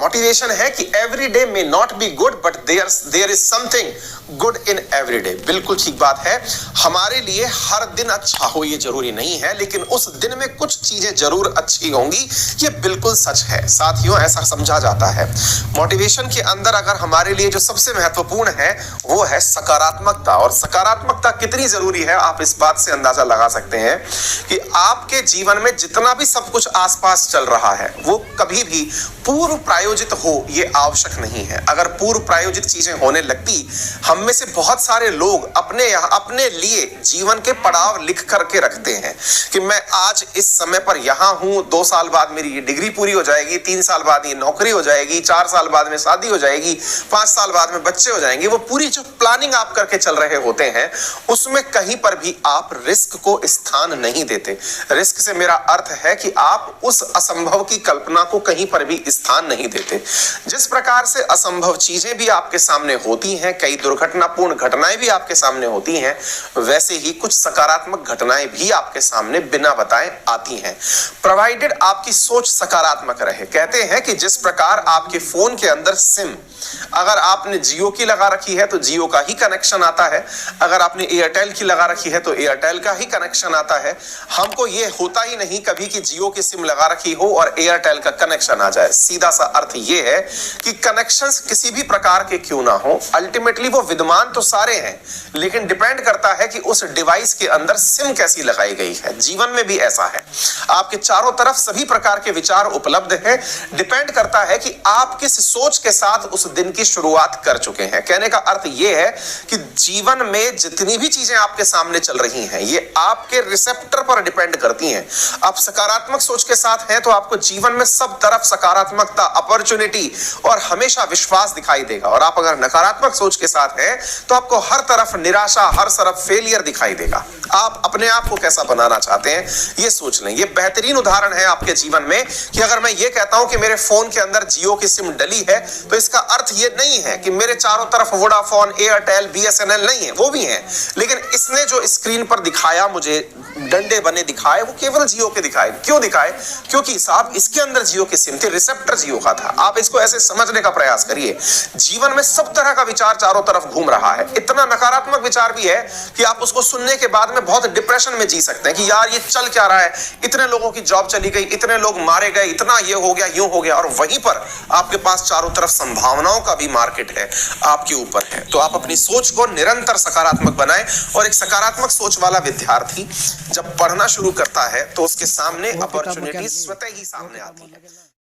Motivation है कि every day may not be good but there is something good in every day. बिल्कुल ठीक बात है, हमारे लिए हर दिन अच्छा हो ये जरूरी नहीं है, लेकिन उस दिन में कुछ चीजें जरूर अच्छी होंगी, ये बिल्कुल सच है। साथियों, ऐसा समझा जाता है मोटिवेशन के अंदर अगर हमारे लिए जो सबसे महत्वपूर्ण है वो है सकारात्मकता। और सकारात्मकता कितनी जरूरी है आप इस बात से अंदाजा लगा सकते हैं कि आपके जीवन में जितना भी सब कुछ आसपास चल रहा है वो कभी भी पूर्व प्रायोजित हो ये आवश्यक नहीं है। अगर पूर्व प्रायोजित चीजें होने लगती, हम में से बहुत सारे लोग अपने लिए जीवन के पड़ाव लिख करके रखते हैं कि मैं आज इस समय पर यहां हूं, 2 साल बाद मेरी ये डिग्री पूरी हो जाएगी, 3 साल बाद ये नौकरी हो जाएगी, 4 साल बाद में शादी हो जाएगी, 5 साल बाद में बच्चे हो जाएंगे। वो पूरी जो प्लानिंग आप करके चल रहे होते हैं उसमें कहीं पर भी आप रिस्क को स्थान नहीं देते। रिस्क से मेरा अर्थ है कि आप उस असंभव की कल्पना को कहीं पर भी स्थान नहीं देते। जिस प्रकार से असंभव चीजें भी आपके सामने होती हैं, कई दुर्घटनापूर्ण घटनाएं भी आपके सामने होती हैं, वैसे ही कुछ सकारात्मक घटनाएं भी आपके सामने बिना बताए आती हैं, प्रोवाइडेड आपकी सोच सकारात्मक रहे। कहते हैं कि जिस प्रकार आपके फोन के अंदर सिम, अगर आपने जियो की लगा रखी है तो जियो का ही कनेक्शन आता है, अगर आपने एयरटेल की लगा रखी है तो एयरटेल का ही कनेक्शन आता है। हमको ये होता ही नहीं कभी कि जियो की सिम लगा रखी हो और एयरटेल का कनेक्शन आ जाए। सीधा सा अर्थ ये है कि कनेक्शंस किसी भी प्रकार के क्यों ना हो, अल्टीमेटली वो विद्यमान तो सारे हैं, लेकिन डिपेंड करता है कि उस डिवाइस के अंदर सिम कैसी लगाई गई है। जीवन में भी ऐसा है, आपके चारों तरफ सभी प्रकार के विचार उपलब्ध हैं, डिपेंड करता है कि आप किस सोच के साथ उस दिन की शुरुआत कर चुके हैं। कहने का अर्थ यह है कि जीवन में जितनी भी चीजें आपके सामने चल रही हैं ये आपके रिसेप्टर पर डिपेंड करती हैं। आप सकारात्मक सोच के साथ हैं तो आपको जीवन में सब तरफ सकारात्मकता, अपॉर्चुनिटी और हमेशा विश्वास दिखाई देगा, और आप अगर नकारात्मक सोच के साथ हैं तो आपको हर तरफ निराशा, हर तरफ फेलियर दिखाई देगा। आप अपने आप को कैसा बनाना चाहते हैं ये सोच लें। ये बेहतरीन उदाहरण है आपके जीवन में कि अगर मैं ये कहता हूं कि मेरे फोन के अंदर जियो की सिम डली है तो इसका अर्थ ये नहीं है कि मेरे चारों तरफ वोडाफोन, एयरटेल, बीएसएनएल नहीं है, वो भी हैं, लेकिन इसने जो स्क्रीन पर दिखाया, मुझे डंडे बने दिखाए, वो केवल जियो के दिखाए। क्यों दिखाए? क्योंकि साहब इसके अंदर जियो की सिम थी, रिसेप्टर जियो का था। आप इसको ऐसे समझने का प्रयास करिए। जीवन में सब तरह का विचार चारों तरफ घूम रहा है, इतना नकारात्मक विचार भी है कि आप उसको सुनने के बाद में बहुत डिप्रेशन में जी सकते हैं कि यार ये चल क्या रहा है, इतने लोगों की जॉब चली गई, इतने लोग मारे गए, इतना ये हो गया, यूं हो गया, और वहीं पर आपके पास चारों तरफ संभावनाओं का भी मार्केट है, आपके ऊपर है। तो आप अपनी सोच को निरंतर सकारात्मक बनाएं, और एक सकारात्मक सोच वाला विद्यार्थी जब पढ़ना शुरू करता है तो उसके सामने अपॉर्चुनिटी स्वतः ही सामने आती है।